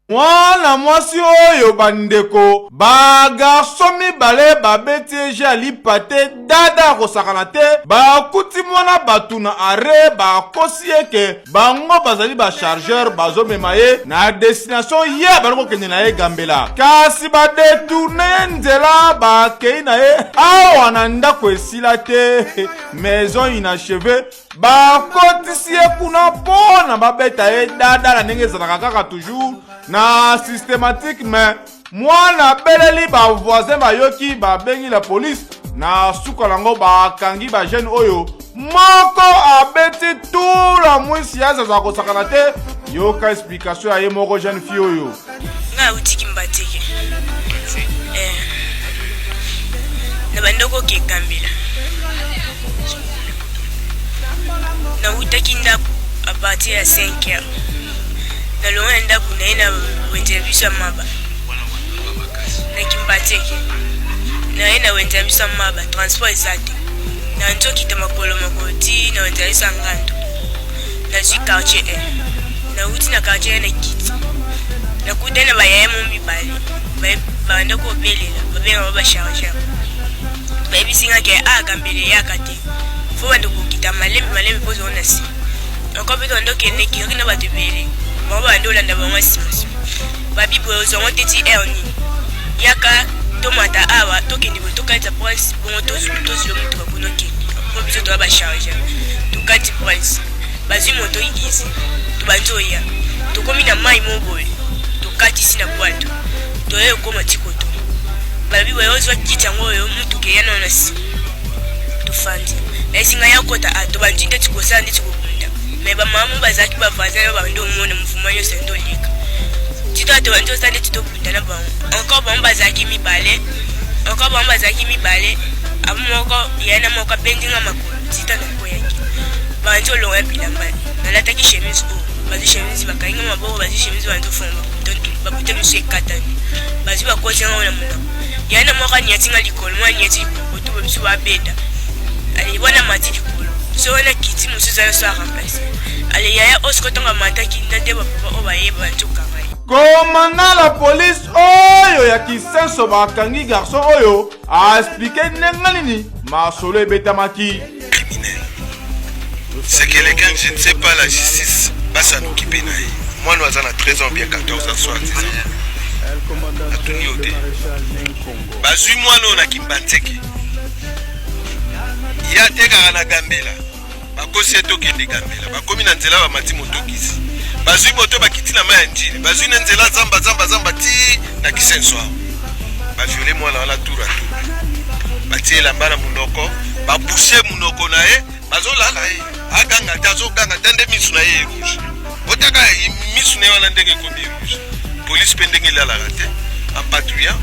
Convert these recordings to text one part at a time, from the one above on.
Mwana mwasi oyo bandeko ba garçon mibale babeti ali pate dada kosakana te bakuti mwana batuna are bakosi eke bango bazali ba chargeur bazomema ye na destination ye bango kende na ye gambela kasi badetourne nzela bakei na ye awa na ndako esila te maison inachevée bakotisi ye kuna mpona babeta ye dada na ndenge ezalaka kaka toujours na systématique mais mwana beleli ba voisin bayoki ba bengi la police na suka lango ba kangi ba jeune oyo moko abeti tout la mwisi ya za kosakana te yoka explication ya ye moko jeune fille oyo nga utiki mbatike na bandoko ke kambila na utaki ndaku a partir ya 5h na longa ndaku na ina wentelebisha maba na kimbateke na ina wentelebisha maba transport ezate na ntoki ta makolo makoti na wentelebisha ngando na zi quartier na uti na quartier na kiti na kudena bayemo mibali banda ko belela babenga baba charger baby singa ke agambele yakate fo bando kukita malemi pozo na si okobeto ndoke ne kiri na batubele baba ndo landa ba mwasi babi bozo ngoteti erni yaka tomata awa tokende botokalita price bongo tozi lo mutu bakonoke ko biso to ba charger tokati price bazi moto igisi to banzoya tokomi na mai moboye tokati sina bwato toye ko matikoto babi bozo kiti ngoyo mutu ke yana na si tufandi esinga yakota ato banjinde tikosa ndi tikokunda meba mamu bazaki bavaza ba ndo mona mfumanyo sendo lika tito ato banjo sande tito kunda na ba encore ba bazaki mibale amoko yana moko pendinga makolo tita na koyaki banjo lo yapila mali na lataki chemise o bazi chemise bakainga maboko bazi chemise banjo fomba donc babuta monsieur katani bazi bakosi ngona muna yana moko nyatinga likolo mwa nyati otubo biso babeda ali wana matili kolo so wana kiti musuza so remplacer ali yaya oskotonga mataki ndande bapapa obayeba ntuka bai komanda la police oyo ya Kisenso bakangi garçon oyo a expliqué nengalini masolo ebetamaki c'est que les gangs, je ne sais pas la justice va s'en occuper. Moi nous avons 13 ans bien 14 ans soit 10 ans atuni ote bazui moi non na kimbanteke ya teka na gambela bakosi etokende gambela bakomi na nzela ba mati motokisi bazui moto bakiti na ma njili bazui na nzela zamba ti na Kisenso baviole mwana wala tour à tour batie lambana munoko baboucher munoko na ye bazolala ye aganga tazo ganga tande misu na ye rouge otaka misu ne wana ndenge ko rouge police pendenge la raté en patrouillant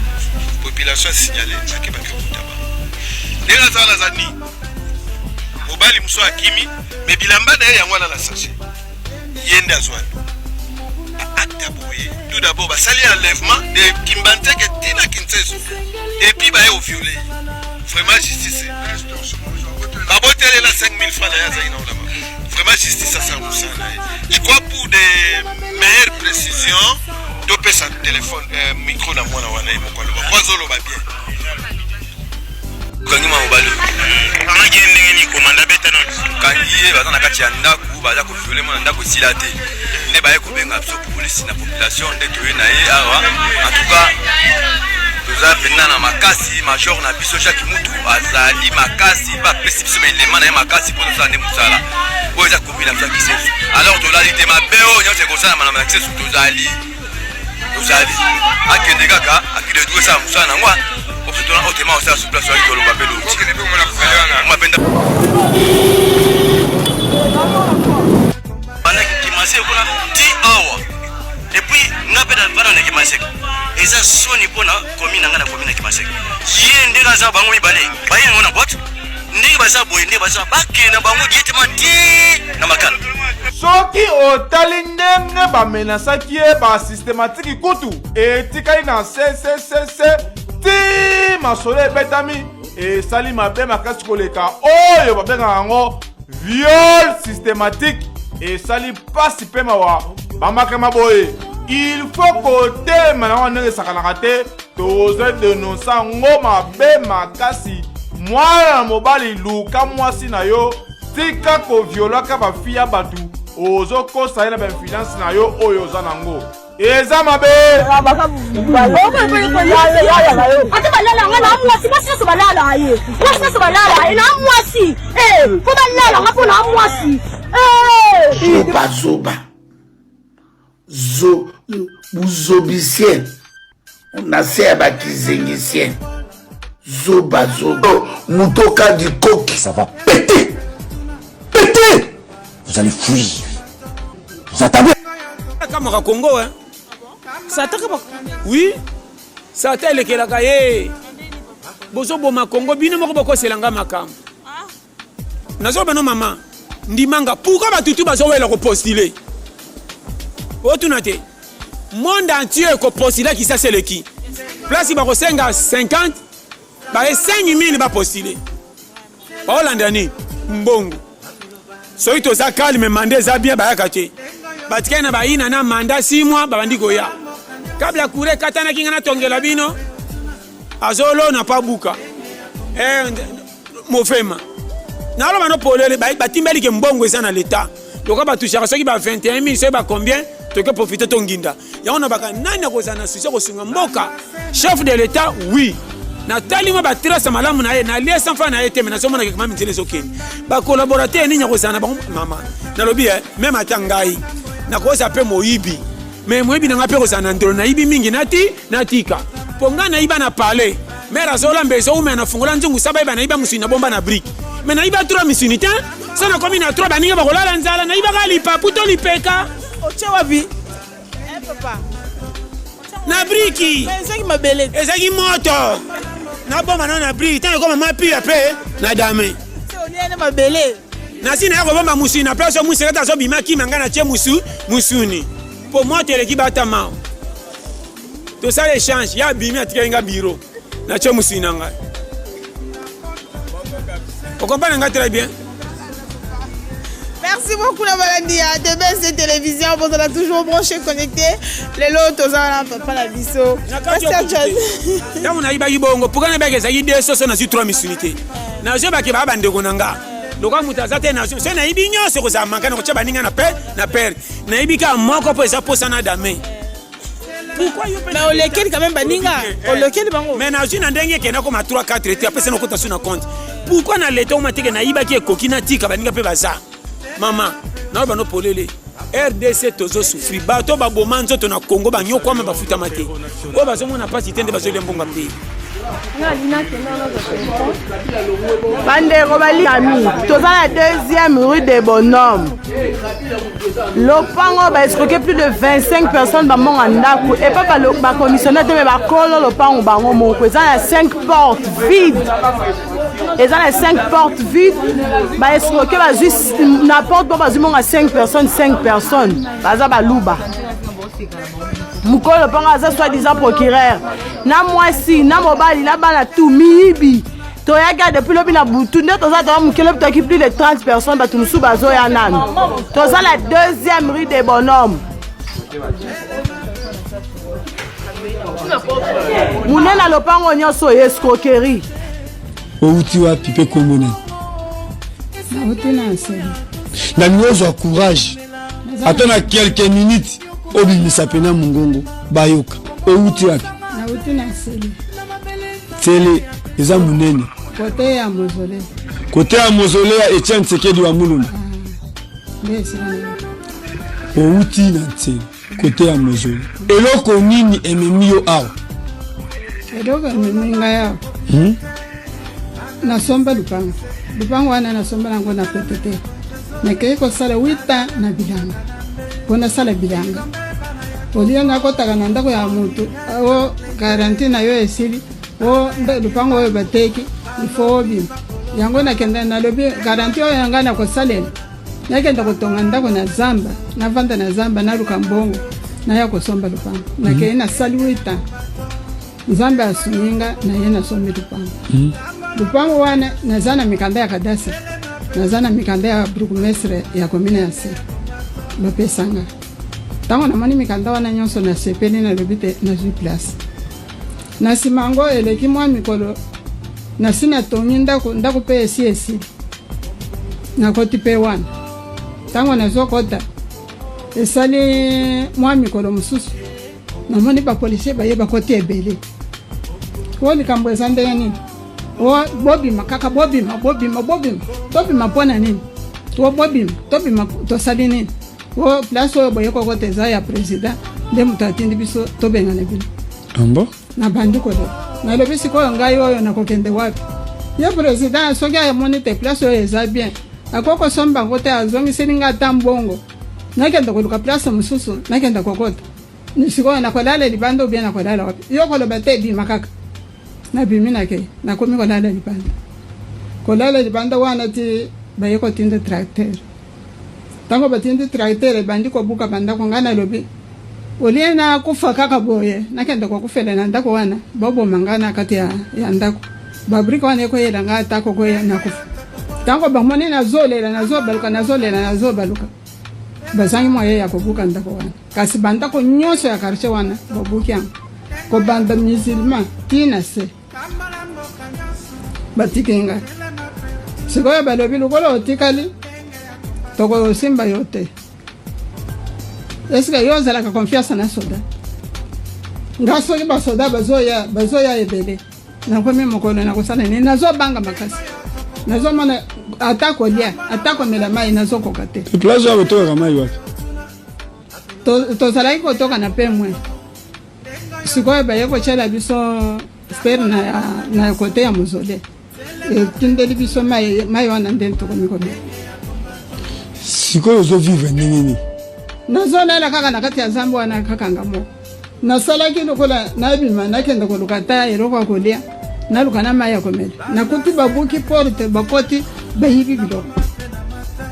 population signalée akeba ke kutaba ndela zala zani mobali muso akimi me bilamba na ye yangwana la sachet yenda zwani aktaboye tout d'abord basali enlèvement de Kimbanteke tina Kinseso et puis ba yo violé vraiment justice babotele la 5000 francs ya zaina on vraiment justice ça je crois pour des meilleures précisions to pesa téléphone micro na mwana wana moko lo bazolo ba bien kangi ma mobali kama gende ni komanda beta non kangi bazana kati ya ndaku baza ko violer mwana ndaku silate ne baye ko benga biso police na population de toye na ye awa en tout cas toza pena na makasi major na biso chaque mutu azali makasi ba précipice mais les mana makasi pour ça ne musala boza kombina ça Kisenso alors to la lite mabeo nyote ko sana mana Kisenso tozali akende kaka akide duwe sa musana ngwa optona otema osa sur place ali tolo babelo okene pe mona kufanyana mapenda bana kimase kuna ti awa et puis ngapeda bana na kimase eza soni pona komina ngana komina kimase yende kaza bango mibale baye ngona bot ndenge baza boye ndenge baza bakena bango diete mati na makala soki otali ndenge bamenasaki ye basystématique kutu etikali na ccc ti masolo ebetami esali mabe makasi koleka oyo babengaka yango viol systématique esali pasi mpe mawa bamakama boye il faut côté maintenant on est sakanakate toze dénoncer ngoma be makasi mwana mobali luka mwasi na yo tika ko viola ka ba fia batu ozo ko sa na ba influence na yo oyo za nango eza mabe balala ngala mwasi basi balala ye basi balala ina mwasi ko balala ngapo na mwasi zoba buzobisien unasema bakizengisien zoba mutoka du coq ça va péter vous allez fuir vous attendez Kamara Congo hein ça attaque oui ça attaque le kelakaye bozo boma Congo bino moko boko selanga makambo nazo bano mama ndimanga pourquoi batutu bazo wela ko postuler otunate monde entier ko postuler qui ça c'est le qui place ba ko senga 50 ba 5000 ba postuler ba holandani mbongo soito za calme mande za bien ba yakate batikana ba ina na manda 6 mois ba bandiko ya kabla kure katana kinga na tongela bino azolo na pa buka mofema na lo bano polele ba timbeli ke mbongo eza na l'état loka ba toucher soki ba 21000 c'est ba combien to que profiter tonginda ya ona baka nani akozana susi ko sunga mboka chef de l'état oui na talima ba trace malamu na ye na lie sans fa na yete mais na somona ke mama ntele sokeni ba collaborateur ni nyakozana ba mama na lobi même atangai na kosa pe moyibi mais moyibi na ngape kozana ndolo na yibi mingi natika ponga na iba na parler mais razola mbezo ume na fungula nzungu saba iba na iba musina bomba na brick mais na iba 3 misunité sana komi na 3 baninga bakolala nzala na iba kali pa puto lipeka ochewa bi papa na briki ezaki mabele ezaki moto na bomba na briki tant ko mama pia pe na dame c'est oliane mabele na sina yako bomba musuni na place musu kata so bimaki mangana che musuni pour moi te l'équipe batama to ça échange ya bimi atikainga biro na che musuni nanga on comprend nga très bien. Merci beaucoup la Balandia de BSD Télévision. Bon, on a toujours branché, connecté. Les lots, aux ans, papa la biseau. Merci à toi. Dans mon aïba ibongo, pour qu'on ait des aïdés, ça on a su 3 misunités. Na je ba ke ba bande konanga. Loka mutazate na c'est na ibinyo c'est ko za manka na ko chaba ninga na per. Na ibika moko po eza posa na dame. Pourquoi yo mais on lequel quand même baninga on lequel bango mais na jina ndenge ke na ko ma 3 4 et après ça na ko ta suna compte. Pourquoi na leto mateke na ibaki kokina tika baninga pe baza. Mama, na bano polele. RDC tozo souffri. Bato ba boma nzoto na Congo ba nyoko ma bafuta mate. O bazo mona pasi tende bazo lembonga mpe. Bande Robali Ami, toza la deuxième rue des Bonhommes. Lopango ba escroqué plus de 25 personnes ba monga ndako et pas ba commissionnaire mais ba kolo lopango bango moko. Eza na 5 portes vides. Eza na 5 portes vides. Ba escroqué ba juste na porte ba monga 5 personnes. Baza ba luba. Mukolo panga za soi-disant procureur na mwasi na mobali na bana tout mibi to yaga depuis le bina butu nde toza to mukelo to qui plus de 30 personnes ba tumusu bazo ya nani toza la deuxième rue des Bonhommes munena lopango nyonso escroquerie outi wapi pe komone na miozo ya courage attends à quelques minutes obimisa pena mungongo bayoka outi wapi na uti na tele eza munene côté ya mausolée ya Etienne Tshisekedi wa Mulumba outi na tele côté ya mausolée eloko nini ememio awa eloko ememinga yao nasomba lupango wana nasomba nango na PTT nakei kosala 8 ans na bilanga pona sala bilanga olianga kotaka na ndako ya mutu o garanti na yo esili o lupango oyo bateki ifo obi yango nakenda na lobi garanti oyo yanga na kosalela nakenda kotonga ndako na zamba na vanda na zamba na lukambongo na ya kosomba lupango nakei na sali 8 ans nzambe asuminga na ye na sombi lupango lupango wana nazana mikanda ya kadasa nazana mikanda ya burugumestre ya komine ya se bapesanga ntango namoni mikanda wana nyonso nasepeli nalobi te nazwi place na nsima yango eleki mwa mikolo nasi natongi ndako mpe esili nakoti mpe wana ntango nazokota esali mwa mikolo mosusu namoni bapolisier baye bakoti ebele o likambo eza ndenge nini bobima kaka bobima tobima mpona nini tobima tosali nini o place oyo boye kokota eza ya président nde moto atindi biso tobengana bino ambo na bandi kolo nalobi sikoyo ngai oyo nakokende wapi ye président soki amoni te place oyo eza bien akoko somba yango te azongiseli nga ata mbongo nakenda koluka place mosusu nakenda kokota sikoyo nakolala libanda obie nakolala wapi yo koloba te ebima kaka nabimi nake nakomi kolala libanda wana ti baye kotinda tracteur ntango batindi tracteur ebandi kobuka bandako ngai nalobi olie nakufa kaka boye nakenda kokufela na ndako wana baboma ngai na kati ya ndako babrika wana ekoyela ngai atako koya nakufa ntango bamoni nazobaluka bazangi moye ya kobuka ndako wana kasi bandako nyonso ya quartier wana babuki yango kobanda musulman tina se batiki ngai sikoyo balobi lokola otikali tokosimba yo te eske yo ozalaka confiance na soda nga soki basoda bazoya ebele nakomi mokolo nakosala nini nazobanga makasi nazomona ata kolia ata komela mai nazokoka te place oyo botokaka mai wapi tozalaki kotoka na pe mwe sikoyo baye kotyela biso spere na kote ya mozole etindeli biso mai wana nde tokomi komela sikoyo ozovivre ndenge nini nazolela kaka na kati ya zambo wana kaka nga moko nasalaki lokola nabima nakenda koluka ata eloko ya kolia naluka na mai ya komela nakuti babuki porte bakoti bayibi biloko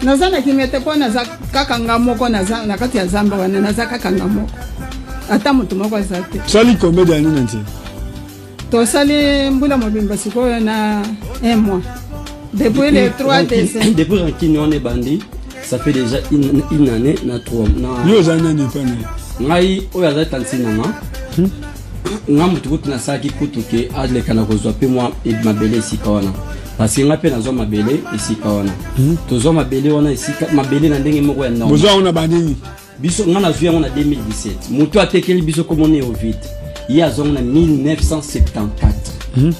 naza na kimia te mpo naza kaka nga moko naza na kati ya zamba wana naza kaka nga moko ata moto moko aza te sali combien d'années na nzela tosali mbula mobimba sikoyo na 1 mois depuis le 3 décembre depuis rankini wana ebandi ça fait déjà une année na 3 na yo ozali nani epana ngai oyo azali tansi nanga nga motu kutu nasalaki kutu ke aleka na kozwa mpe mwa mabele esika wana parce que nga mpe nazwa mabele esika wana tozwa mabele wana esika mabele na ndenge moko ya norme bozwa yango na bandini biso nga nazwi yango na 2017 motu atekeli biso komona yo vite ye azwa yango na 1974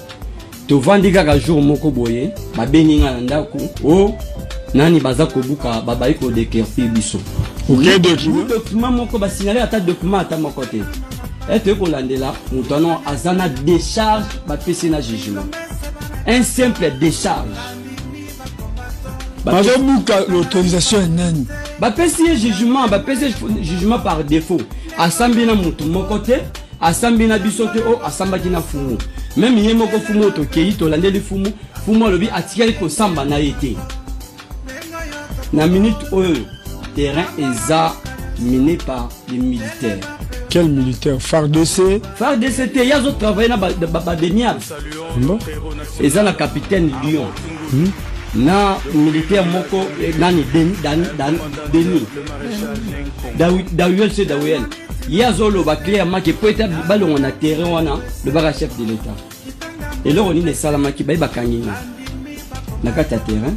tovandi kaka jour moko boye babengi nga na ndako o nani baza kobuka babayi kodekerfi biso document moko basignale ata document ata moko te ete kolandela moto wana aza na décharge bapesi na jugement un simple décharge bazobuka l'autorisation ya nani bapesi ye jugement par défaut asambi na motu moko te asambi na biso te o asambaki na fumu même ye moko fumu oyo tokei tolandeli fumu alobi atikali kosamba na ye te na minute oyo terrain eza miné par les militaires. Quel militaire? FARDC? FARDC te yazo travailler na badeniable eza na capitaine Lyon na militaire moko nani Denis Dawel yazo lo ba clairement que peut être balongo na terrain wana le baka chef de l'état et là on est salama ki ba kanginga na kata terrain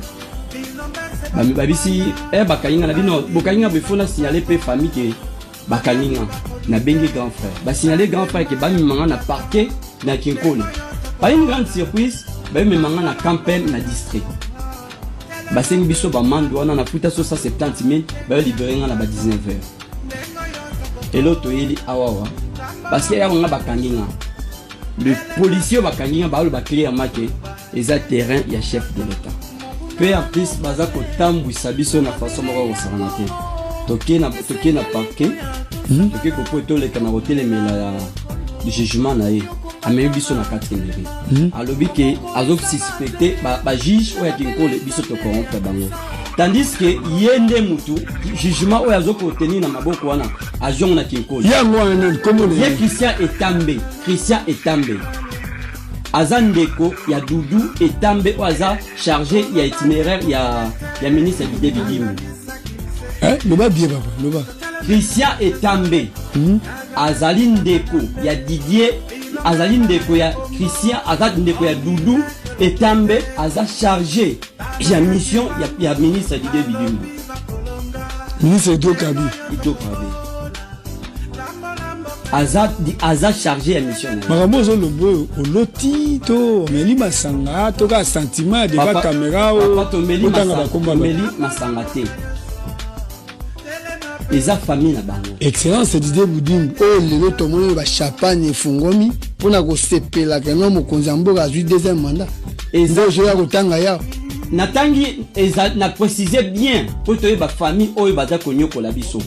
babisi bakanginga na bino bokanginga befona signaler pe famille que bakanginga na bengi grand frère ba signaler grand frère que ba mimanga na parquet na Kinkole ba une grande surprise ba mimanga na campagne na district ba sengi biso ba mando wana na futa 170 000 ba libérer nga na ba 19h et l'autre il awawa parce que yanga bakanginga le policier bakanginga ba ba clairement que eza terrain ya chef de l'état peu artiste baza ko tambwisa biso na façon moko kosana te toke na parquet toke ko poto le kana hotel mela ya jugement na ye amemi biso na 4 mairie alobi ke azo suspecté ba juge oya Kinkole biso to corrompre bango tandis que yende mutu jugement oya azo ko tenir na maboko wana ajon na Kinkole ya mwana komo le Christian Etambe azandeko ya Dudu Etambe oza chargé ya itinéraire ya ministre du Bidimu loba bien baba loba Christian Etambe azali ndeko ya Didier, azali ndeko ya Christian, azali ndeko ya Doudou Etambe, aza chargé ya mission ya ministre Didier Bidimbu. Ministre Ido Kabi. Aza chargé ya mission. Makambo zo lobo oloti to meli masanga to ka sentiment de ba caméra o tanga ba komba meli masanga te. Eza famille na bango. Excellence Didier Bidimbu o lelo to moni ba champagne fungomi pona ko sepela keno mokonzi mboka azui deuxième mandat. Eza je ya kotanga ya natangi eza na préciser bien pour te ba famille oyo baza konyokola biso.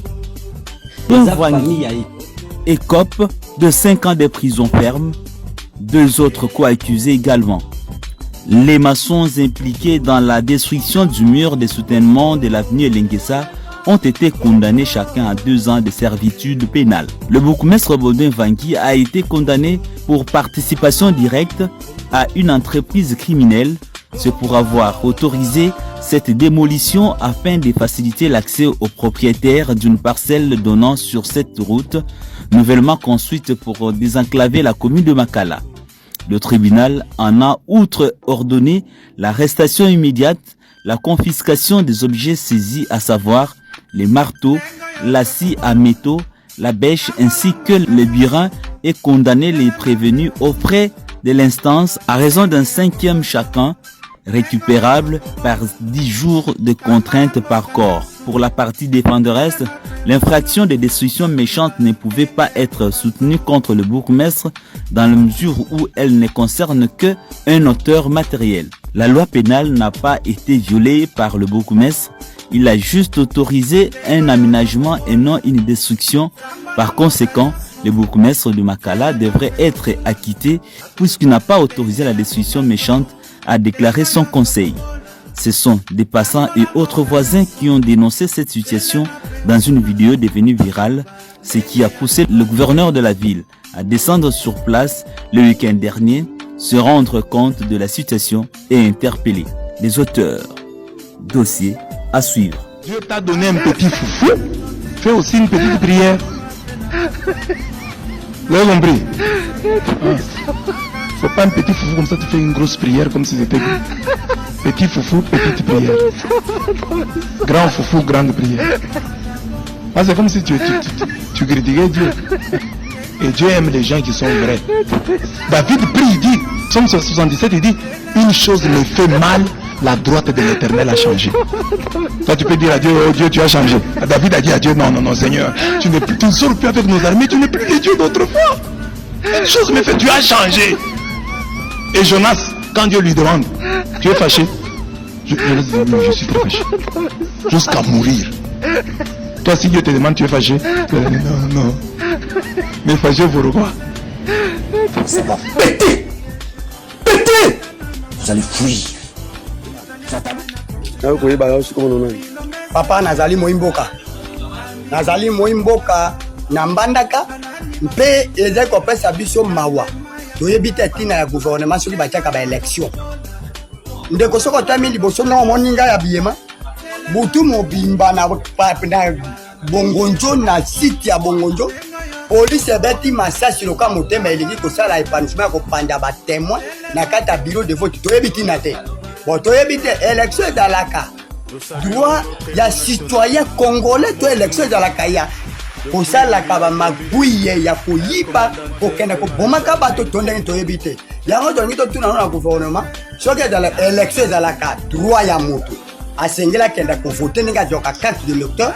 Eza famille ya écope de 5 ans de prison ferme, 2 autres co-accusés également. Les maçons impliqués dans la destruction du mur de soutènement de l'avenue Elenguessa ont été condamnés chacun à 2 ans de servitude pénale. Le bourgmestre Baudouin Vangui a été condamné pour participation directe à une entreprise criminelle. C'est pour avoir autorisé cette démolition afin de faciliter l'accès aux propriétaires d'une parcelle donnant sur cette route nouvellement construite pour désenclaver la commune de Makala. Le tribunal en a outre ordonné l'arrestation immédiate, la confiscation des objets saisis, à savoir les marteaux, la scie à métaux, la bêche ainsi que le burin, et condamné les prévenus aux frais de l'instance à raison d'un 5e chacun, récupérable par 10 jours de contrainte par corps. Pour la partie défenderesse, l'infraction de destruction méchante ne pouvait pas être soutenue contre le bourgmestre dans la mesure où elle ne concerne que un auteur matériel. La loi pénale n'a pas été violée par le bourgmestre, il a juste autorisé un aménagement et non une destruction. Par conséquent, le bourgmestre de Makala devrait être acquitté puisqu'il n'a pas autorisé la destruction méchante, a déclaré son conseil. Ce sont des passants et autres voisins qui ont dénoncé cette situation dans une vidéo devenue virale, ce qui a poussé le gouverneur de la ville à descendre sur place le week-end dernier, se rendre compte de la situation et interpeller les auteurs. Dossier à suivre. Dieu t'a donné un petit foufou, fais aussi une petite prière. Vous avez compris? Faut pas un petit foufou comme ça, tu fais une grosse prière comme si c'était petit foufou, petite prière. Grand foufou, grande prière. Ah, c'est comme si tu critiquais Dieu. Et Dieu aime les gens qui sont vrais. David prie, il dit, Psaume 77, il dit, une chose me fait mal, la droite de l'Éternel a changé. Toi, tu peux dire à Dieu, oh Dieu, tu as changé. David a dit à Dieu, non, non, non, Seigneur, tu ne sors plus avec nos armées, tu n'es plus le Dieu d'autrefois. Une chose me fait, tu as changé. Et Jonas, quand Dieu lui demande, tu es fâché? Je suis très fâché. Jusqu'à mourir. Toi, si Dieu te demande, tu es fâché? Non, non. Mais fâché pour quoi? Ça va péter. Péter. Vous allez fuir. Papa nazali moimboka. Nazali moimboka na mbandaka mpe eze kopesa biso mawa. Toyebi te tina ya gouvernement soki batiaka ba élection. Ndeko soko tami liboso na moninga ya biema. Butu mobimba na bongonjo na site ya bongonjo. Police beti masasi loka motema elingi kosala épanouissement ko panda ba témoin na kata bureau de vote. Toyebi tina te. Bon toyebi te élection ezalaka. Droit ya citoyen congolais to élection ezalaka ya kosalaka bamaguye ya koyiba kokende kobomaka bato tondenge toyebi te. Yango tongi totuna na gouvernement soki ezala élection ezalaka droit ya moto asengeli akenda kovote ndenge azwaka carte de lecteur,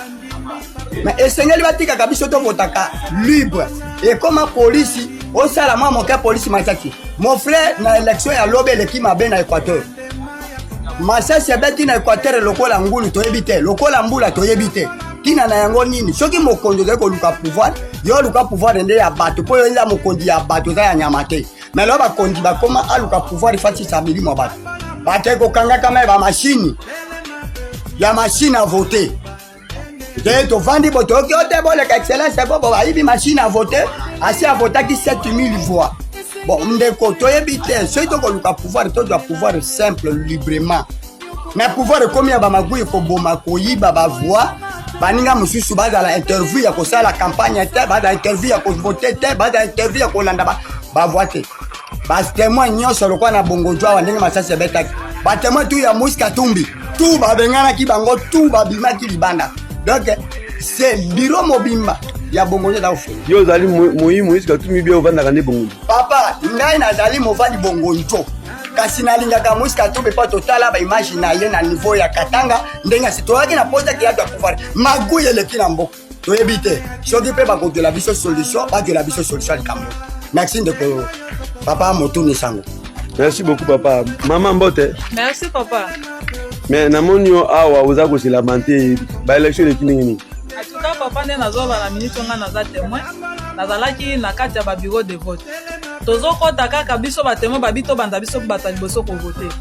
mais esengeli batikaka biso tovotaka libre. Ekoma polisi osala mwa moke polisi mataki mon frère na élection ya lobe eleki mabe na Équateur. Masasi abeti na Équateur lokola ngulu toyebi te, lokola mbula toyebi te. Tina na yango nini? Soki mokonzi za ko luka pouvoir, yo luka pouvoir ndé ya bato, po yo mokonzi ya bato za ya nyama te. Mais lo ba kondi ba koma aluka pouvoir fati sa milimo bato. Bate ko kanga kama ba machine. Ya machine à voter. De to vandi boto ki ote bole ka excellence ko ba ibi machine à voter, asi à voter qui 7000 voix. Bon, ndeko toyebi te, soki to ko luka pouvoir to doit pouvoir simple librement. Mais pouvoir comme ya ba magui ko boma ko yiba ba voix baninga mosusu bazala interview ya kosala campagne te bazala interview ya kovote te bazala interview ya kolanda bavoi te batémoin nyonso lokwa na bongo jwa ndenge masasi ebetaki batémoin tu ya Moïse Katumbi tu babenganaki bango tu babimaki libanda donc c'est biro mobimba ya bongo nde daofela yo ozali Moïse Katumbi bia ovandaka nde bongo papa ngai nazali movandi bongo njo kasi nalingaka Moïse Katumbi mpo totala baimage na ye na niveau ya Katanga ndenge asi toyaki na posa ke yato ya pouvoir magui eleki na mboka toyebi te soki mpe bakozela biso solution bazela biso solution ya likambo merci ndeko papa Motuni Sango. Merci beaucoup papa. Maman Mbote. Merci papa. Mais namoni yo awa oza ko se lamenter ba élection de kinini. En tout cas papa ne nazo ba na minute nga naza témoin. Nazalaki na kati ya ba bureau de vote. Tozo kota kaka biso ba témoin ba bito banda biso batali boso ko voter.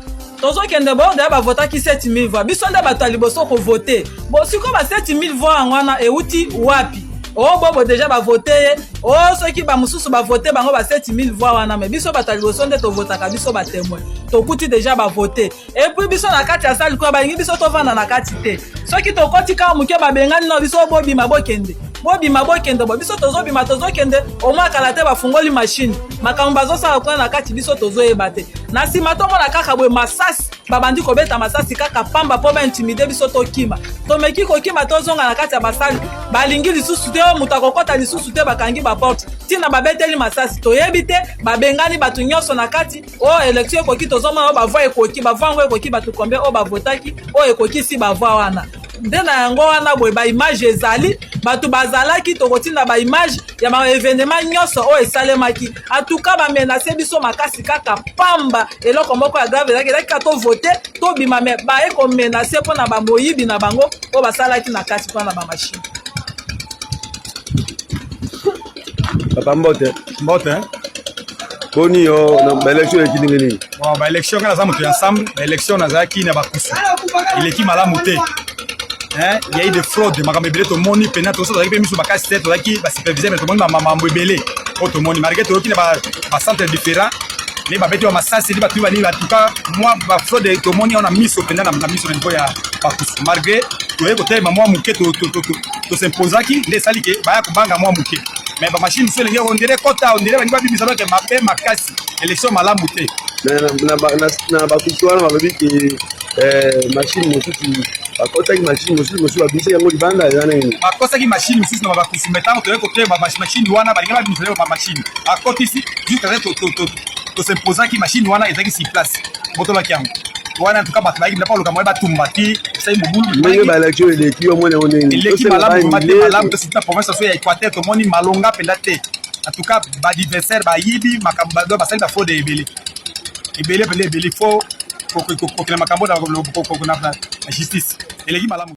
Tozo kende bo de ba votaki 7000 voix. Biso nde batali boso ko voter. Bo siko ba 7000 voix ngwana euti wapi? Oh bobo déjà ba voter oh ceux qui ba mususu ba voter bango ba 7000 voix wana mais biso batali boso nde to votaka biso ba témoin to kuti déjà ba voter et puis biso na kati ya salle ko ba ngi biso to vanda na kati te ceux qui to koti ka muke ba bengani no biso bobi mabokende bo biso tozo bima tozo kende au moins kala te ba fungoli machine makambo bazo sala ko na kati biso tozo ebate na sima to mona kaka boy masasi babandi ko beta masasi kaka pamba po ba intimider biso to kima to meki ko kima tozo nga na kati ya basali balingi lisusu te mutakokota lisusu te bakangi ba porte tina babeteli masasi toyebi te babengani batu nyonso na kati o election ekoki tozomona o bavoi ekoki bavango ekoki batu kombe o bavotaki o ekoki si bavoi wana nde na yango wana boye baimage ezali batu bazalaki tokotinda baimage ya baevenema nyonso oyo esalemaki atuka bamenase biso makasi kaka pamba eloko moko ya grave ezalaki kaka tovote tobima me baye komenase mpona bamoyibi na bango oyo basalaki na kati mpona bamashine. Papa Mbote. Mbote. Koni yo na ba élection ekini nini? Bon ba élection kana za moto ensemble, ba élection nazaki na bakusu. Ileki malamu te. Il y a eu des fraudes, makambo ebele to moni pena to so to miso bakasi te to laki ba superviseur mais to moni mambo ebele. O to moni marqué to ki na ba centre différent. Les babeti wa masasi li batu bani batuka moi ba fraude to moni on a miso pena na miso niveau ya bakusu. Malgré to yeko te moi muke to s'imposaki les sali ke ba ya kubanga moi muke. Mais ba machine so lengi on dirait kota on dirait bani ba bibisa ke mabe makasi élection malamu te. Na ba kutuana ba bibi ki machine mosusu bakotaki machine mosusu babisa yango libanda yana nini bakosaki machine mosusu na bakusu metango to yeko te ba machine wana balinga ba bibisa ba machine akotisi jusqu'à to s'imposaki machine wana ezaki si place botola kiango wana tuka bataki na paulo kamwe batumbaki sai mubulu mwenye ba élection eleki yo mwana oneni eleki malamu mate malamu to sita province so ya Équateur to moni malonga penda te en tout cas ba adversaire ba yibi makamba do ba sali ba fraude ebele faut ko makambo na justice eleki malamu